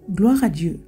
Gloire à Dieu.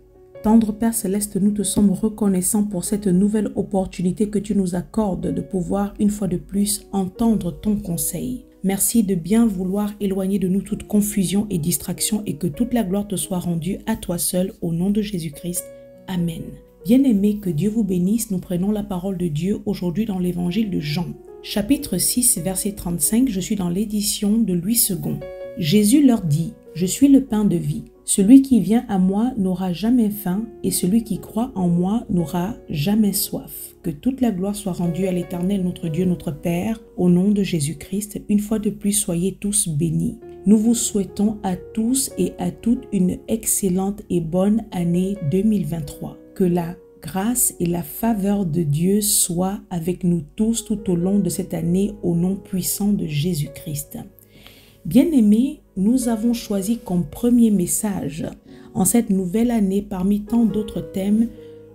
Tendre Père Céleste, nous te sommes reconnaissants pour cette nouvelle opportunité que tu nous accordes de pouvoir une fois de plus entendre ton conseil. Merci de bien vouloir éloigner de nous toute confusion et distraction et que toute la gloire te soit rendue à toi seul au nom de Jésus-Christ. Amen. Bien-aimés, que Dieu vous bénisse. Nous prenons la parole de Dieu aujourd'hui dans l'évangile de Jean. Chapitre 6, verset 35, je suis dans l'édition de Louis II. Jésus leur dit, « Je suis le pain de vie. Celui qui vient à moi n'aura jamais faim et celui qui croit en moi n'aura jamais soif. » Que toute la gloire soit rendue à l'Éternel, notre Dieu, notre Père, au nom de Jésus-Christ. Une fois de plus, soyez tous bénis. Nous vous souhaitons à tous et à toutes une excellente et bonne année 2023. Que la grâce et la faveur de Dieu soient avec nous tous tout au long de cette année au nom puissant de Jésus-Christ. Bien-aimés, nous avons choisi comme premier message en cette nouvelle année parmi tant d'autres thèmes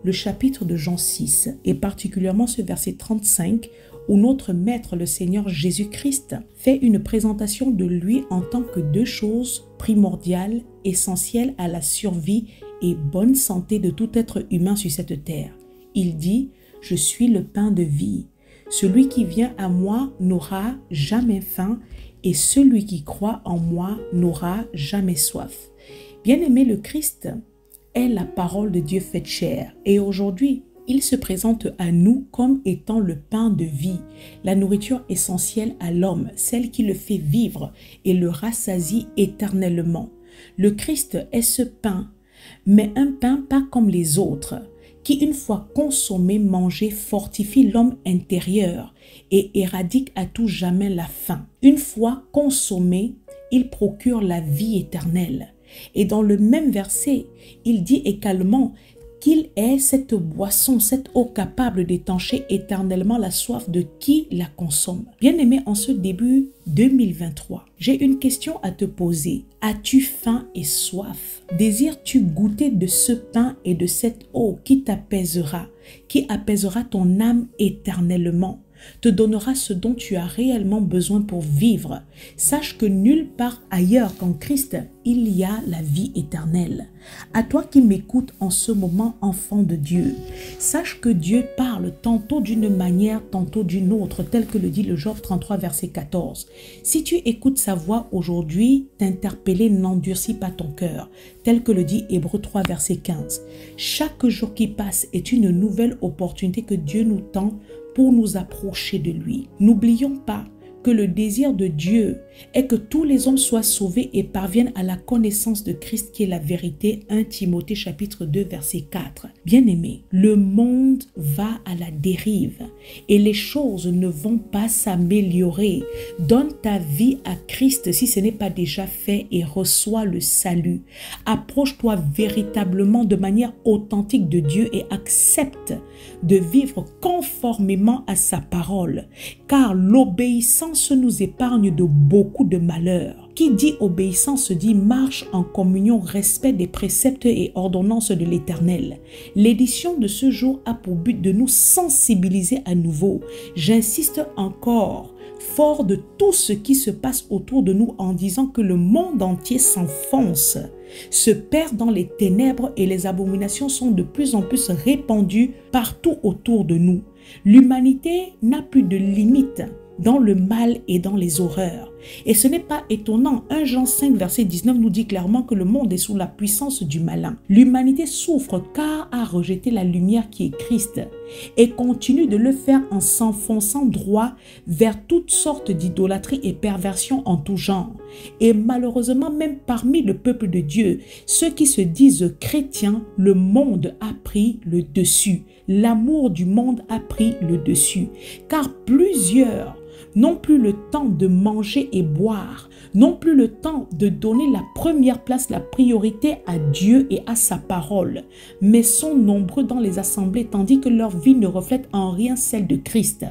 le chapitre de Jean 6 et particulièrement ce verset 35 où notre Maître le Seigneur Jésus-Christ fait une présentation de lui en tant que deux choses primordiales, essentielles à la survie et bonne santé de tout être humain sur cette terre. Il dit « Je suis le pain de vie. Celui qui vient à moi n'aura jamais faim et celui qui croit en moi n'aura jamais soif. » Bien-aimé, le Christ est la parole de Dieu faite chair et aujourd'hui, il se présente à nous comme étant le pain de vie, la nourriture essentielle à l'homme, celle qui le fait vivre et le rassasie éternellement. Le Christ est ce pain, mais un pain pas comme les autres, qui une fois consommé, mangé, fortifie l'homme intérieur et éradique à tout jamais la faim. Une fois consommé, il procure la vie éternelle. Et dans le même verset, il dit également qu'il est cette boisson, cette eau capable d'étancher éternellement la soif de qui la consomme. Bien-aimé, en ce début 2023, j'ai une question à te poser. As-tu faim et soif? Désires-tu goûter de ce pain et de cette eau qui t'apaisera, qui apaisera ton âme éternellement, te donnera ce dont tu as réellement besoin pour vivre? Sache que nulle part ailleurs qu'en Christ, il y a la vie éternelle. À toi qui m'écoutes en ce moment, enfant de Dieu, sache que Dieu parle tantôt d'une manière, tantôt d'une autre, tel que le dit le Job 33, verset 14. Si tu écoutes sa voix aujourd'hui, t'interpeller n'endurcis pas ton cœur, tel que le dit Hébreux 3, verset 15. Chaque jour qui passe est une nouvelle opportunité que Dieu nous tend pour nous approcher de lui. N'oublions pas que le désir de Dieu est que tous les hommes soient sauvés et parviennent à la connaissance de Christ qui est la vérité. 1 Timothée chapitre 2 verset 4. Bien-aimés, le monde va à la dérive et les choses ne vont pas s'améliorer. Donne ta vie à Christ si ce n'est pas déjà fait et reçois le salut. Approche-toi véritablement de manière authentique de Dieu et accepte de vivre conformément à sa parole, car l'obéissance nous épargne de beaucoup de malheurs. Qui dit obéissance dit marche en communion, respect des préceptes et ordonnances de l'Éternel. L'édition de ce jour a pour but de nous sensibiliser à nouveau. J'insiste encore, fort de tout ce qui se passe autour de nous en disant que le monde entier s'enfonce, se perd dans les ténèbres et les abominations sont de plus en plus répandues partout autour de nous. L'humanité n'a plus de limites dans le mal et dans les horreurs. Et ce n'est pas étonnant, 1 Jean 5 verset 19 nous dit clairement que le monde est sous la puissance du malin. L'humanité souffre car a rejeté la lumière qui est Christ et continue de le faire en s'enfonçant droit vers toutes sortes d'idolâtries et perversions en tout genre. Et malheureusement, même parmi le peuple de Dieu, ceux qui se disent chrétiens, le monde a pris le dessus. L'amour du monde a pris le dessus, car plusieurs n'ont plus le temps de manger et boire, n'ont plus le temps de donner la première place, la priorité à Dieu et à sa parole, mais sont nombreux dans les assemblées tandis que leur vie ne reflète en rien celle de Christ.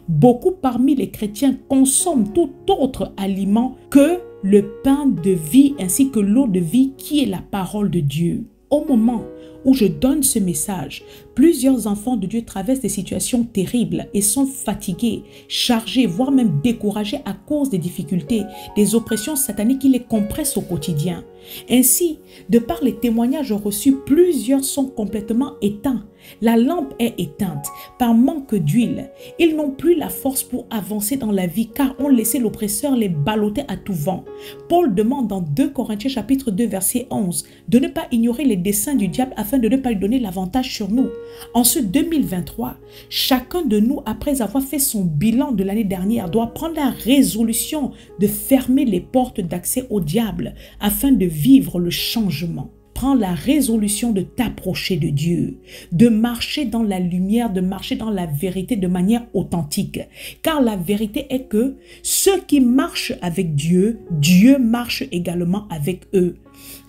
Beaucoup parmi les chrétiens consomment tout autre aliment que le pain de vie ainsi que l'eau de vie qui est la parole de Dieu. Au moment où je donne ce message, plusieurs enfants de Dieu traversent des situations terribles et sont fatigués, chargés, voire même découragés à cause des difficultés, des oppressions sataniques qui les compressent au quotidien. Ainsi, de par les témoignages reçus, plusieurs sont complètement éteints. La lampe est éteinte par manque d'huile. Ils n'ont plus la force pour avancer dans la vie car ont laissé l'oppresseur les balloter à tout vent. Paul demande dans 2 Corinthiens chapitre 2 verset 11 de ne pas ignorer les desseins du diable afin de ne pas lui donner l'avantage sur nous. En ce 2023, chacun de nous, après avoir fait son bilan de l'année dernière, doit prendre la résolution de fermer les portes d'accès au diable afin de vivre le changement. Prends la résolution de t'approcher de Dieu, de marcher dans la lumière, de marcher dans la vérité de manière authentique. Car la vérité est que ceux qui marchent avec Dieu, Dieu marche également avec eux.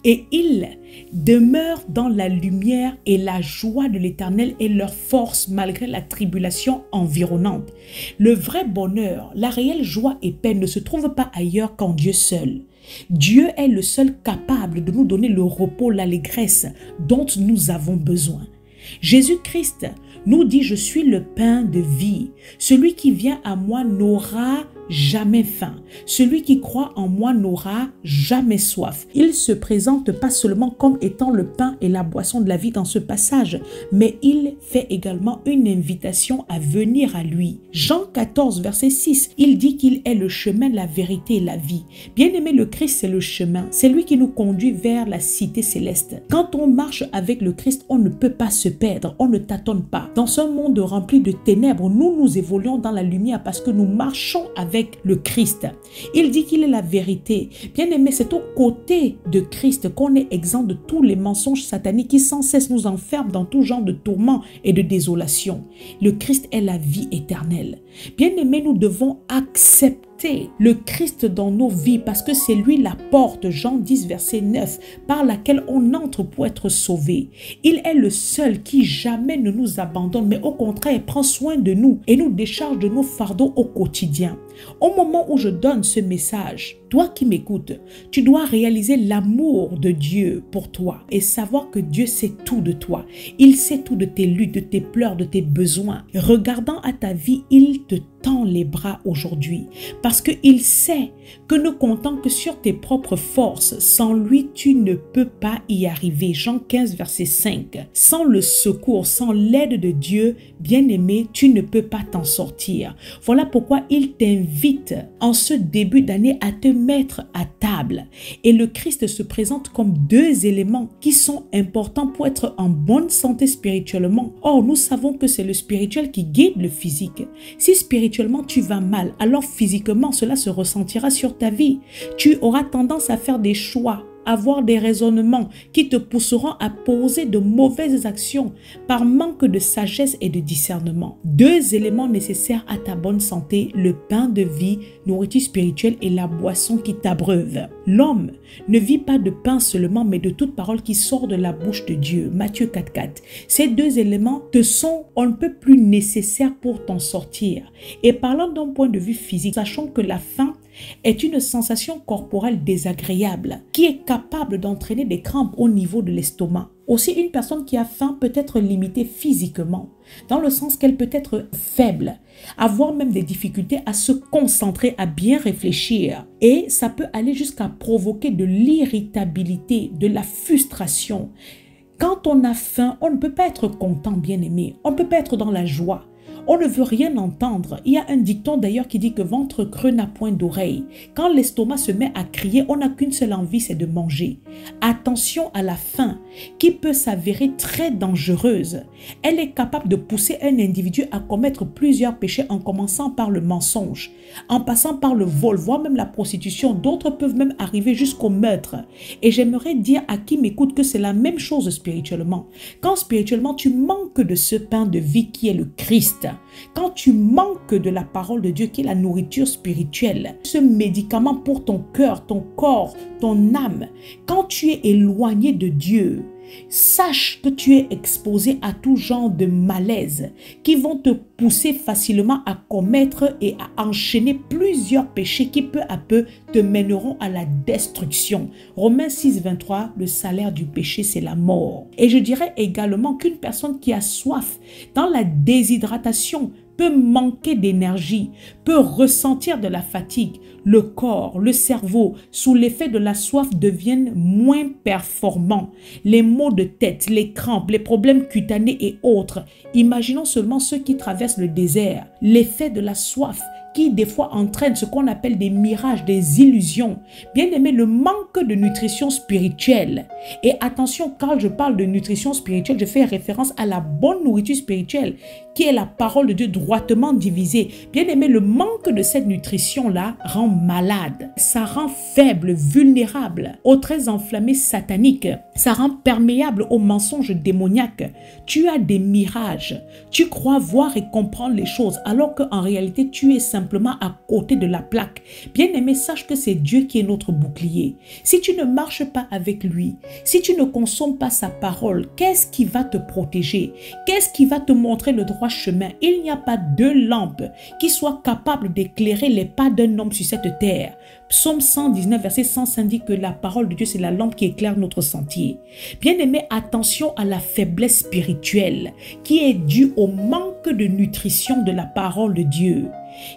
Et ils demeurent dans la lumière et la joie de l'Éternel est leur force malgré la tribulation environnante. Le vrai bonheur, la réelle joie et paix ne se trouvent pas ailleurs qu'en Dieu seul. Dieu est le seul capable de nous donner le repos, l'allégresse dont nous avons besoin. Jésus-Christ nous dit « Je suis le pain de vie. Celui qui vient à moi n'aura jamais faim. Celui qui croit en moi n'aura jamais soif. » Il se présente pas seulement comme étant le pain et la boisson de la vie dans ce passage, mais il fait également une invitation à venir à lui. Jean 14, verset 6, il dit qu'il est le chemin, la vérité et la vie. Bien-aimé, le Christ, c'est le chemin. C'est lui qui nous conduit vers la cité céleste. Quand on marche avec le Christ, on ne peut pas se perdre, on ne tâtonne pas. Dans ce monde rempli de ténèbres, nous évoluons dans la lumière parce que nous marchons avec le Christ. Il dit qu'il est la vérité. Bien-aimé, c'est au côté de Christ qu'on est exempt de tous les mensonges sataniques qui sans cesse nous enferment dans tout genre de tourments et de désolation. Le Christ est la vie éternelle. Bien-aimé, nous devons accepter le Christ dans nos vies parce que c'est lui la porte, Jean 10 verset 9, par laquelle on entre pour être sauvé. Il est le seul qui jamais ne nous abandonne, mais au contraire prend soin de nous et nous décharge de nos fardeaux au quotidien. Au moment où je donne ce message, toi qui m'écoutes, tu dois réaliser l'amour de Dieu pour toi et savoir que Dieu sait tout de toi. Il sait tout de tes luttes, de tes pleurs, de tes besoins. Regardant à ta vie, il te tend les bras aujourd'hui parce qu'il sait que ne comptant que sur tes propres forces, sans lui, tu ne peux pas y arriver. Jean 15, verset 5. Sans le secours, sans l'aide de Dieu, bien-aimé, tu ne peux pas t'en sortir. Voilà pourquoi il t'invite en ce début d'année à te mettre à table. Et le Christ se présente comme deux éléments qui sont importants pour être en bonne santé spirituellement. Or, nous savons que c'est le spirituel qui guide le physique. Si spirituellement tu vas mal, alors physiquement cela se ressentira sur ta vie. Tu auras tendance à faire des choix, avoir des raisonnements qui te pousseront à poser de mauvaises actions par manque de sagesse et de discernement. Deux éléments nécessaires à ta bonne santé, le pain de vie, nourriture spirituelle et la boisson qui t'abreuve. L'homme ne vit pas de pain seulement, mais de toute parole qui sort de la bouche de Dieu. Matthieu 4,4. Ces deux éléments te sont on ne peut plus nécessaires pour t'en sortir. Et parlant d'un point de vue physique, sachons que la faim est une sensation corporelle désagréable qui est capable d'entraîner des crampes au niveau de l'estomac. Aussi, une personne qui a faim peut être limitée physiquement, dans le sens qu'elle peut être faible, avoir même des difficultés à se concentrer, à bien réfléchir. Et ça peut aller jusqu'à provoquer de l'irritabilité, de la frustration. Quand on a faim, on ne peut pas être content, bien aimé. On ne peut pas être dans la joie. On ne veut rien entendre. Il y a un dicton d'ailleurs qui dit que ventre creux n'a point d'oreille. Quand l'estomac se met à crier, on n'a qu'une seule envie, c'est de manger. Attention à la faim qui peut s'avérer très dangereuse. Elle est capable de pousser un individu à commettre plusieurs péchés en commençant par le mensonge, en passant par le vol, voire même la prostitution. D'autres peuvent même arriver jusqu'au meurtre. Et j'aimerais dire à qui m'écoute que c'est la même chose spirituellement. Quand spirituellement tu manques de ce pain de vie qui est le Christ, quand tu manques de la parole de Dieu qui est la nourriture spirituelle, ce médicament pour ton cœur, ton corps, ton âme, quand tu es éloigné de Dieu, Sache que tu es exposé à tout genre de malaise qui vont te pousser facilement à commettre et à enchaîner plusieurs péchés qui peu à peu te mèneront à la destruction. Romains 6, 23, le salaire du péché, c'est la mort. Et je dirais également qu'une personne qui a soif dans la déshydratation peut manquer d'énergie, peut ressentir de la fatigue. Le corps, le cerveau, sous l'effet de la soif, deviennent moins performants. Les maux de tête, les crampes, les problèmes cutanés et autres. Imaginons seulement ceux qui traversent le désert. L'effet de la soif qui des fois entraîne ce qu'on appelle des mirages, des illusions. Bien aimé, le manque de nutrition spirituelle. Et attention, quand je parle de nutrition spirituelle, je fais référence à la bonne nourriture spirituelle, qui est la parole de Dieu droitement divisée. Bien aimé, le manque de cette nutrition-là rend malade. Ça rend faible, vulnérable aux traits enflammés sataniques. Ça rend perméable aux mensonges démoniaques. Tu as des mirages. Tu crois voir et comprendre les choses, alors qu'en réalité, tu es simplement à côté de la plaque. Bien aimé, sache que c'est Dieu qui est notre bouclier. Si tu ne marches pas avec lui, si tu ne consommes pas sa parole, qu'est-ce qui va te protéger? Qu'est-ce qui va te montrer le droit chemin? Il n'y a pas deux lampes qui soient capables d'éclairer les pas d'un homme sur cette terre. Psaume 119, verset 105 dit que la parole de Dieu, c'est la lampe qui éclaire notre sentier. Bien aimé, attention à la faiblesse spirituelle qui est due au manque de nutrition de la parole de Dieu,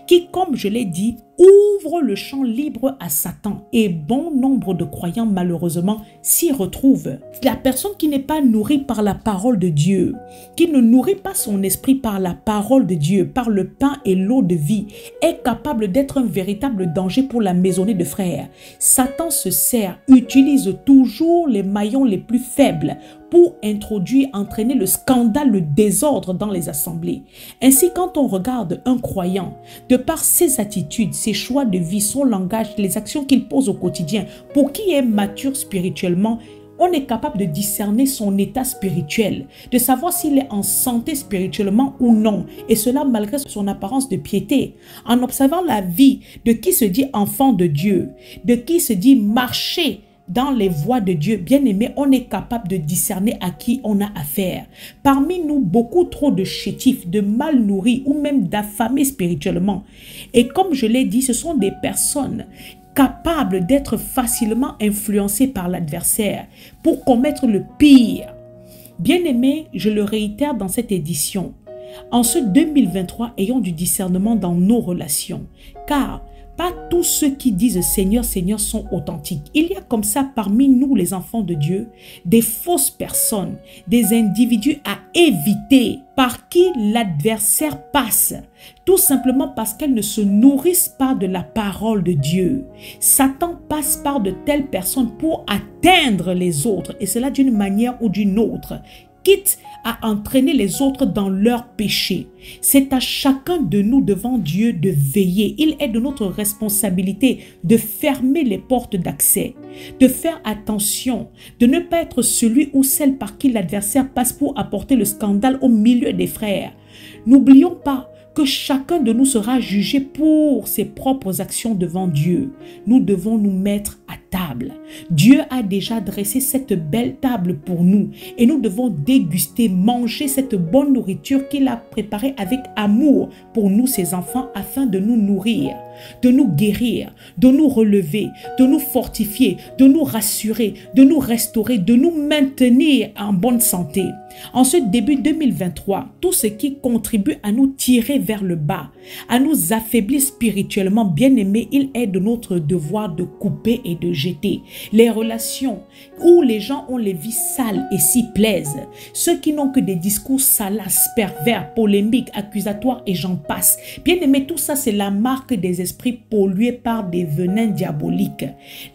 qui, comme je l'ai dit, ouvre le champ libre à Satan, et bon nombre de croyants malheureusement s'y retrouvent. La personne qui n'est pas nourrie par la parole de Dieu, qui ne nourrit pas son esprit par la parole de Dieu, par le pain et l'eau de vie, est capable d'être un véritable danger pour la maisonnée de frères. Satan se sert, utilise toujours les maillons les plus faibles pour introduire, entraîner le scandale, le désordre dans les assemblées. Ainsi, quand on regarde un croyant, de par ses attitudes, ses choix de vie, son langage, les actions qu'il pose au quotidien, pour qui est mature spirituellement, on est capable de discerner son état spirituel, de savoir s'il est en santé spirituellement ou non, et cela malgré son apparence de piété. En observant la vie de qui se dit enfant de Dieu, de qui se dit marcher dans les voies de Dieu, bien aimé, on est capable de discerner à qui on a affaire. Parmi nous, beaucoup trop de chétifs, de mal nourris ou même d'affamés spirituellement. Et comme je l'ai dit, ce sont des personnes capables d'être facilement influencées par l'adversaire pour commettre le pire. Bien aimé, je le réitère dans cette édition, en ce 2023, ayons du discernement dans nos relations, car pas tous ceux qui disent Seigneur, Seigneur sont authentiques. Il y a comme ça parmi nous les enfants de Dieu, des fausses personnes, des individus à éviter par qui l'adversaire passe, tout simplement parce qu'elles ne se nourrissent pas de la parole de Dieu. Satan passe par de telles personnes pour atteindre les autres, et cela d'une manière ou d'une autre, quitte à entraîner les autres dans leur péché. C'est à chacun de nous devant Dieu de veiller. Il est de notre responsabilité de fermer les portes d'accès, de faire attention, de ne pas être celui ou celle par qui l'adversaire passe pour apporter le scandale au milieu des frères. N'oublions pas que chacun de nous sera jugé pour ses propres actions devant Dieu. Nous devons nous mettre à table. Dieu a déjà dressé cette belle table pour nous et nous devons déguster, manger cette bonne nourriture qu'il a préparée avec amour pour nous, ses enfants, afin de nous nourrir, de nous guérir, de nous relever, de nous fortifier, de nous rassurer, de nous restaurer, de nous maintenir en bonne santé. En ce début 2023, tout ce qui contribue à nous tirer vers le bas, à nous affaiblir spirituellement, bien aimés, il est de notre devoir de couper et de jeter. Les relations où les gens ont les vies sales et s'y plaisent, ceux qui n'ont que des discours salaces, pervers, polémiques, accusatoires et j'en passe. Bien aimés, tout ça c'est la marque des esprits pollués par des venins diaboliques.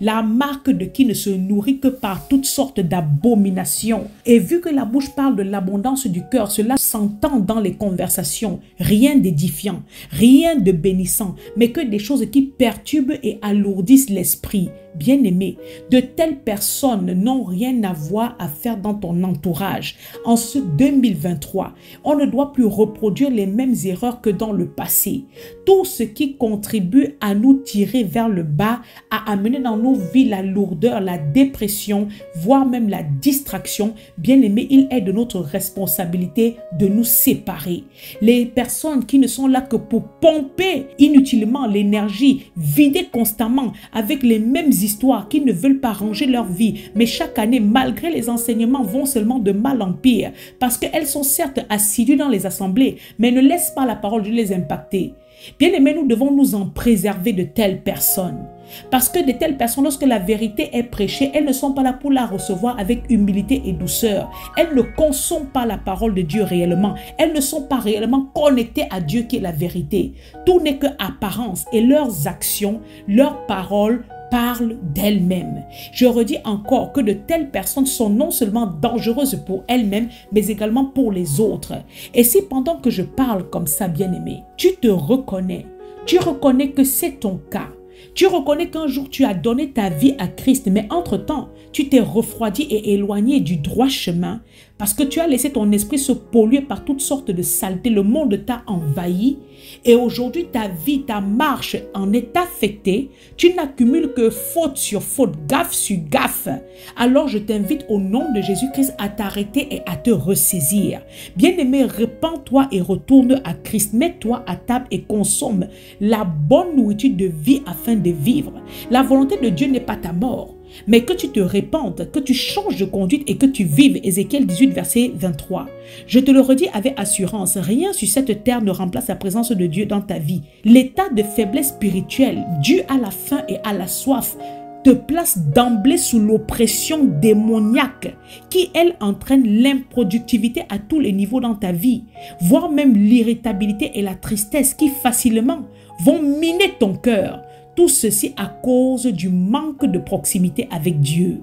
La marque de qui ne se nourrit que par toutes sortes d'abominations. Et vu que la bouche parle de l'abondance du cœur, cela s'entend dans les conversations. Rien d'édifiant, rien de bénissant, mais que des choses qui perturbent et alourdissent l'esprit. Bien bien-aimé, de telles personnes n'ont rien à voir à faire dans ton entourage. En ce 2023, on ne doit plus reproduire les mêmes erreurs que dans le passé. Tout ce qui contribue à nous tirer vers le bas, à amener dans nos vies la lourdeur, la dépression, voire même la distraction, bien-aimé, il est de notre responsabilité de nous séparer. Les personnes qui ne sont là que pour pomper inutilement l'énergie, vider constamment avec les mêmes histoires, qui ne veulent pas ranger leur vie, mais chaque année, malgré les enseignements, vont seulement de mal en pire, parce qu'elles sont certes assidues dans les assemblées, mais ne laissent pas la parole de les impacter. Bien aimé, nous devons nous en préserver de telles personnes. Parce que de telles personnes, lorsque la vérité est prêchée, elles ne sont pas là pour la recevoir avec humilité et douceur. Elles ne consomment pas la parole de Dieu réellement. Elles ne sont pas réellement connectées à Dieu qui est la vérité. Tout n'est que apparence et leurs actions, leurs paroles parlent d'elles-mêmes. Je redis encore que de telles personnes sont non seulement dangereuses pour elles-mêmes, mais également pour les autres. Et si pendant que je parle comme ça, bien-aimé, tu te reconnais, tu reconnais que c'est ton cas, tu reconnais qu'un jour tu as donné ta vie à Christ, mais entre-temps, tu t'es refroidi et éloigné du droit chemin parce que tu as laissé ton esprit se polluer par toutes sortes de saletés. Le monde t'a envahi et aujourd'hui ta vie, ta marche en est affectée. Tu n'accumules que faute sur faute, gaffe sur gaffe. Alors je t'invite au nom de Jésus-Christ à t'arrêter et à te ressaisir. Bien-aimé, répands-toi et retourne à Christ. Mets-toi à table et consomme la bonne nourriture de vie afin de vivre. La volonté de Dieu n'est pas ta mort, mais que tu te répandes, que tu changes de conduite et que tu vives. Ézéchiel 18, verset 23. Je te le redis avec assurance, rien sur cette terre ne remplace la présence de Dieu dans ta vie. L'état de faiblesse spirituelle dû à la faim et à la soif te place d'emblée sous l'oppression démoniaque qui, elle, entraîne l'improductivité à tous les niveaux dans ta vie, voire même l'irritabilité et la tristesse qui facilement vont miner ton cœur. Tout ceci à cause du manque de proximité avec Dieu.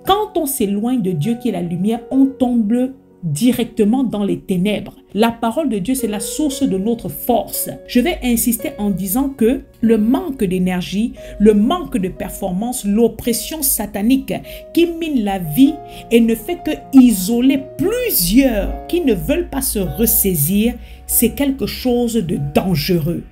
Quand on s'éloigne de Dieu qui est la lumière, on tombe directement dans les ténèbres. La parole de Dieu, c'est la source de notre force. Je vais insister en disant que le manque d'énergie, le manque de performance, l'oppression satanique qui mine la vie et ne fait que isoler plusieurs qui ne veulent pas se ressaisir, c'est quelque chose de dangereux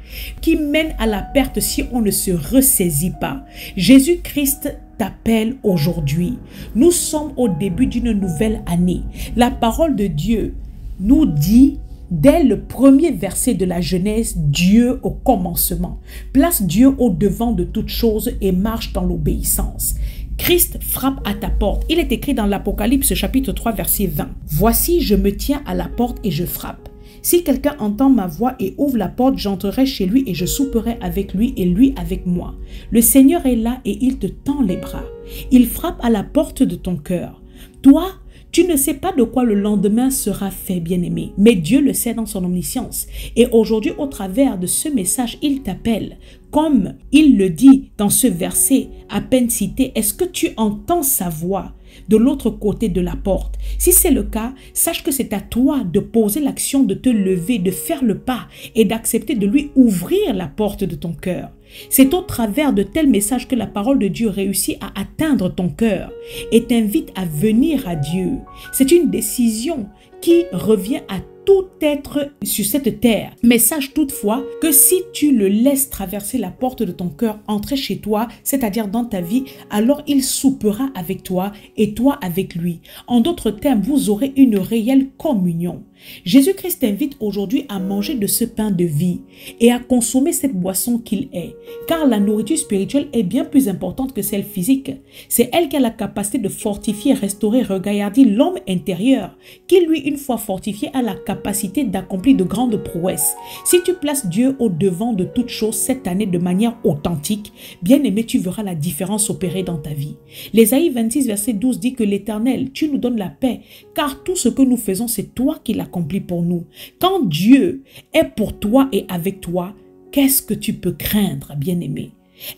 qui mène à la perte si on ne se ressaisit pas. Jésus-Christ t'appelle aujourd'hui. Nous sommes au début d'une nouvelle année. La parole de Dieu nous dit, dès le premier verset de la Genèse, Dieu au commencement. Place Dieu au devant de toutes choses et marche dans l'obéissance. Christ frappe à ta porte. Il est écrit dans l'Apocalypse chapitre 3 verset 20. Voici, je me tiens à la porte et je frappe. Si quelqu'un entend ma voix et ouvre la porte, j'entrerai chez lui et je souperai avec lui et lui avec moi. Le Seigneur est là et il te tend les bras. Il frappe à la porte de ton cœur. Toi, tu ne sais pas de quoi le lendemain sera fait, bien-aimé, mais Dieu le sait dans son omniscience. Et aujourd'hui, au travers de ce message, il t'appelle. Comme il le dit dans ce verset à peine cité, est-ce que tu entends sa voix de l'autre côté de la porte? Si c'est le cas, sache que c'est à toi de poser l'action, de te lever, de faire le pas et d'accepter de lui ouvrir la porte de ton cœur. C'est au travers de tels messages que la parole de Dieu réussit à atteindre ton cœur et t'invite à venir à Dieu. C'est une décision qui revient à tout être sur cette terre. Mais sache toutefois que si tu le laisses traverser la porte de ton cœur, entrer chez toi, c'est-à-dire dans ta vie, alors il soupera avec toi et toi avec lui. En d'autres termes, vous aurez une réelle communion. Jésus-Christ t'invite aujourd'hui à manger de ce pain de vie et à consommer cette boisson qu'il est. Car la nourriture spirituelle est bien plus importante que celle physique. C'est elle qui a la capacité de fortifier, restaurer, regaillardir l'homme intérieur, qui lui, une fois fortifié, a la capacité d'accomplir de grandes prouesses. Si tu places Dieu au devant de toutes choses cette année de manière authentique, bien aimé, tu verras la différence opérer dans ta vie. L'Ésaïe 26, verset 12 dit que l'Éternel, tu nous donnes la paix, car tout ce que nous faisons, c'est toi qui l'accomplis pour nous. Quand Dieu est pour toi et avec toi, qu'est-ce que tu peux craindre, bien-aimé?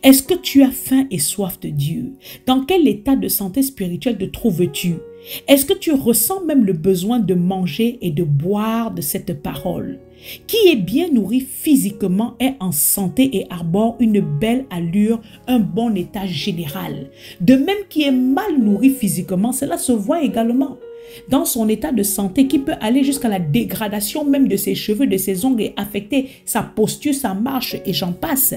Est-ce que tu as faim et soif de Dieu? Dans quel état de santé spirituelle te trouves-tu? Est-ce que tu ressens même le besoin de manger et de boire de cette parole? Qui est bien nourri physiquement est en santé et arbore une belle allure, un bon état général. De même qui est mal nourri physiquement, cela se voit également dans son état de santé qui peut aller jusqu'à la dégradation même de ses cheveux, de ses ongles et affecter sa posture, sa marche et j'en passe.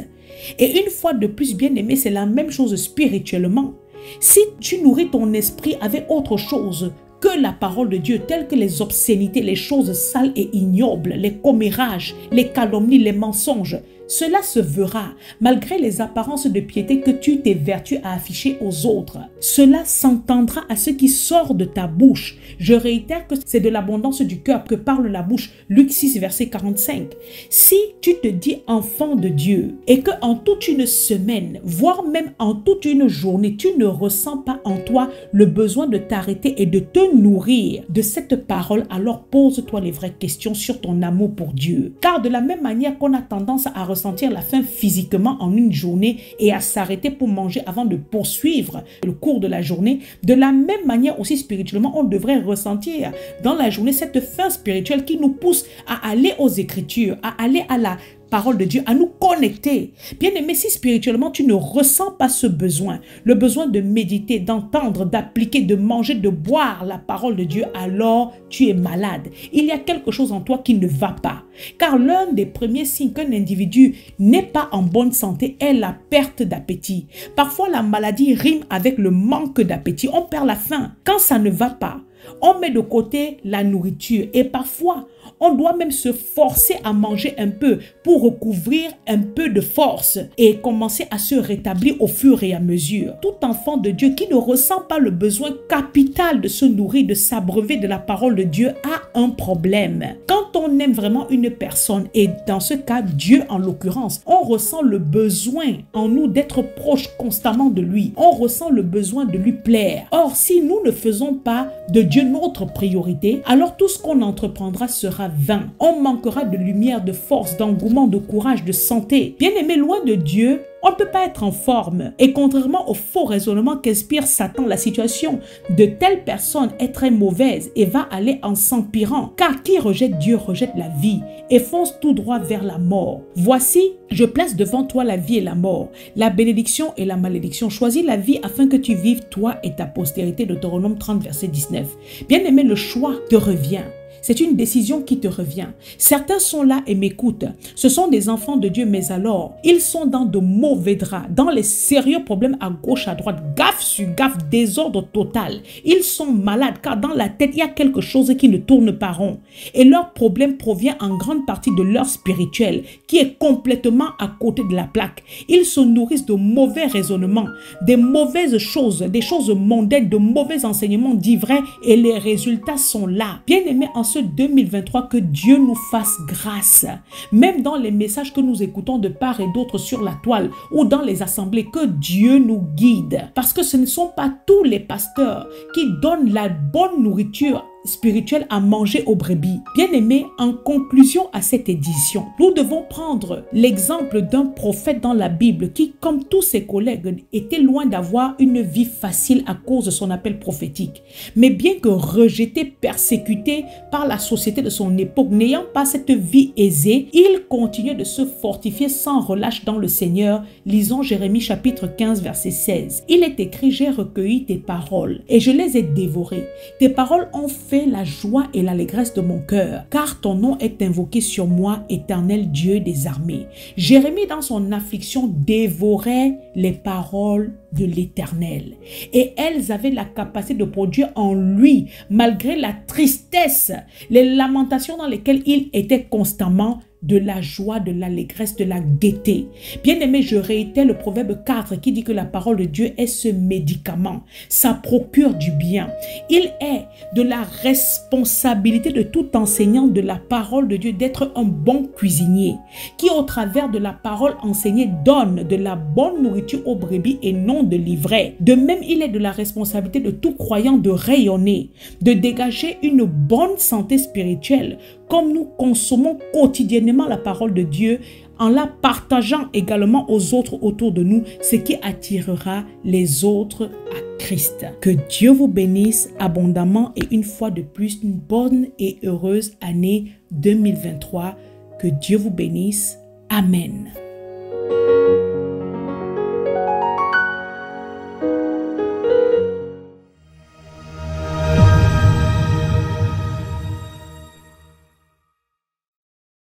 Et une fois de plus, bien aimé, c'est la même chose spirituellement. Si tu nourris ton esprit avec autre chose que la parole de Dieu, telles que les obscénités, les choses sales et ignobles, les commérages, les calomnies, les mensonges, cela se verra malgré les apparences de piété que tu t'évertues à afficher aux autres. Cela s'entendra à ce qui sort de ta bouche. Je réitère que c'est de l'abondance du cœur que parle la bouche. Luc 6, verset 45. Si tu te dis enfant de Dieu et que en toute une semaine, voire même en toute une journée, tu ne ressens pas en toi le besoin de t'arrêter et de te nourrir de cette parole, alors pose-toi les vraies questions sur ton amour pour Dieu. Car de la même manière qu'on a tendance à ressentir la faim physiquement en une journée et à s'arrêter pour manger avant de poursuivre le cours de la journée, de la même manière aussi spirituellement, on devrait ressentir dans la journée cette faim spirituelle qui nous pousse à aller aux Écritures, à aller à la parole de Dieu, à nous connecter. Bien aimé, si spirituellement tu ne ressens pas ce besoin, le besoin de méditer, d'entendre, d'appliquer, de manger, de boire la parole de Dieu, alors tu es malade. Il y a quelque chose en toi qui ne va pas. Car l'un des premiers signes qu'un individu n'est pas en bonne santé est la perte d'appétit. Parfois, la maladie rime avec le manque d'appétit. On perd la faim. Quand ça ne va pas, on met de côté la nourriture et parfois, on doit même se forcer à manger un peu pour recouvrir un peu de force et commencer à se rétablir au fur et à mesure. Tout enfant de Dieu qui ne ressent pas le besoin capital de se nourrir, de s'abreuver de la parole de Dieu a un problème. Quand on aime vraiment une personne, et dans ce cas Dieu en l'occurrence, on ressent le besoin en nous d'être proche constamment de lui. On ressent le besoin de lui plaire. Or, si nous ne faisons pas de Dieu notre priorité, alors tout ce qu'on entreprendra sera vain. On manquera de lumière, de force, d'engouement, de courage, de santé. Bien aimé, loin de Dieu, on ne peut pas être en forme. Et contrairement au faux raisonnement qu'inspire Satan, la situation de telle personne est très mauvaise et va aller en s'empirant. Car qui rejette Dieu rejette la vie et fonce tout droit vers la mort. Voici, je place devant toi la vie et la mort, la bénédiction et la malédiction. Choisis la vie afin que tu vives toi et ta postérité. Deutéronome 30, verset 19. Bien aimé, le choix te revient. C'est une décision qui te revient. Certains sont là et m'écoutent. Ce sont des enfants de Dieu, mais alors, ils sont dans de mauvais draps, dans les sérieux problèmes à gauche, à droite, gaffe sur gaffe, désordre total. Ils sont malades car dans la tête, il y a quelque chose qui ne tourne pas rond. Et leur problème provient en grande partie de leur spirituel, qui est complètement à côté de la plaque. Ils se nourrissent de mauvais raisonnements, des mauvaises choses, des choses mondaines, de mauvais enseignements d'ivraies et les résultats sont là. Bien aimés, en ce 2023, que Dieu nous fasse grâce. Même dans les messages que nous écoutons de part et d'autre sur la toile ou dans les assemblées, que Dieu nous guide. Parce que ce ne sont pas tous les pasteurs qui donnent la bonne nourriture spirituelle à manger aux brebis. Bien-aimés, en conclusion à cette édition, nous devons prendre l'exemple d'un prophète dans la Bible qui, comme tous ses collègues, était loin d'avoir une vie facile à cause de son appel prophétique. Mais bien que rejeté, persécuté par la société de son époque, n'ayant pas cette vie aisée, il continuait de se fortifier sans relâche dans le Seigneur. Lisons Jérémie chapitre 15, verset 16. Il est écrit: j'ai recueilli tes paroles et je les ai dévorées. Tes paroles ont fait la joie et l'allégresse de mon cœur, car ton nom est invoqué sur moi, éternel Dieu des armées. Jérémie, dans son affliction, dévorait les paroles de l'Éternel. Et elles avaient la capacité de produire en lui, malgré la tristesse, les lamentations dans lesquelles il était constamment, de la joie, de l'allégresse, de la gaieté. Bien-aimé, je réitère le proverbe 4 qui dit que la parole de Dieu est ce médicament. Ça procure du bien. Il est de la responsabilité de tout enseignant de la parole de Dieu d'être un bon cuisinier qui, au travers de la parole enseignée, donne de la bonne nourriture aux brebis et non de l'ivraie. De même, il est de la responsabilité de tout croyant de rayonner, de dégager une bonne santé spirituelle, comme nous consommons quotidiennement la parole de Dieu, en la partageant également aux autres autour de nous, ce qui attirera les autres à Christ. Que Dieu vous bénisse abondamment et une fois de plus, une bonne et heureuse année 2023. Que Dieu vous bénisse. Amen.